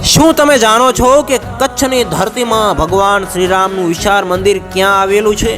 શું તમે જાણો છો કે કચ્છની ધરતીમાં ભગવાન શ્રીરામનું વિશાળ મંદિર ક્યાં આવેલું છે?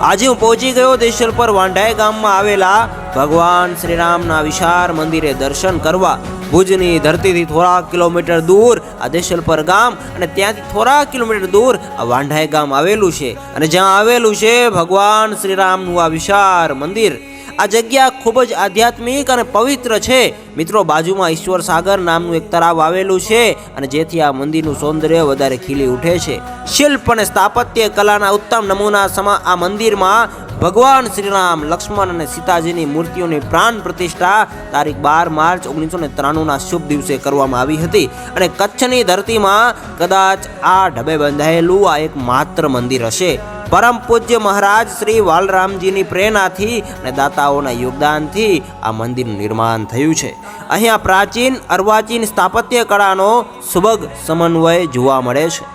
આજે હું પહોંચી ગયો દેશલપર વાંઢાઈ ગામમાં આવેલા ભગવાન શ્રીરામના વિશાળ મંદિરે દર્શન કરવા। ભુજની ધરતીથી થોડા કિલોમીટર દૂર આ દેશલપર ગામ અને ત્યાંથી થોડા કિલોમીટર દૂર આ વાંઢાઈ ગામ આવેલું છે અને જ્યાં આવેલું છે ભગવાન શ્રીરામનું આ વિશાળ મંદિર। આ જગ્યા ખૂબ જ આધ્યાત્મિક અને પવિત્ર છે મિત્રો। બાજુમાં ઈશ્વર સાગર નામનું એક તળાવ આવેલું છે અને જેથી આ મંદિરનું સૌંદર્ય વધારે ખીલી ઉઠે છે। શિલ્પ અને સ્થાપત્ય કલાના ઉત્તમ નમૂના સમા આ મંદિરમાં ભગવાન શ્રીરામ, લક્ષ્મણ અને સીતાજીની મૂર્તિઓની પ્રાણ પ્રતિષ્ઠા તારીખ 12 માર્ચ 1993ના શુભ દિવસે કરવામાં આવી હતી અને કચ્છની ધરતીમાં કદાચ આ ઢબે બંધાયેલું આ એક માત્ર મંદિર હશે। પરમ પૂજ્ય મહારાજ શ્રી વાલરામજીની પ્રેરણાથી અને દાતાઓના યોગદાનથી આ મંદિરનું નિર્માણ થયું છે। અહીંયા પ્રાચીન અર્વાચીન સ્થાપત્ય કળાનો સુભગ સમન્વય જોવા મળે છે।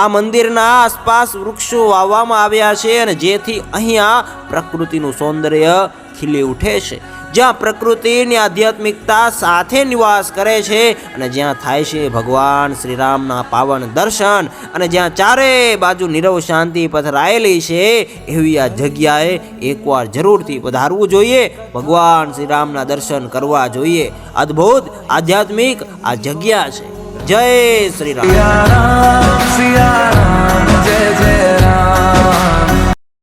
આ મંદિરના આસપાસ વૃક્ષો વાવવામાં આવ્યા છે અને જેથી અહીંયા પ્રકૃતિનું સૌંદર્ય ખીલી ઉઠે છે, જ્યાં પ્રકૃતિની આધ્યાત્મિકતા સાથે નિવાસ કરે છે અને જ્યાં થાય છે ભગવાન શ્રીરામના પાવન દર્શન અને જ્યાં ચારે બાજુ નીરવ શાંતિ પથરાયેલી છે એવી આ જગ્યાએ એકવાર જરૂરથી પધારવું જોઈએ, ભગવાન શ્રીરામના દર્શન કરવા જોઈએ। અદ્ભુત આધ્યાત્મિક આ જગ્યા છે। જય શ્રી રામ। सिया राम जय जय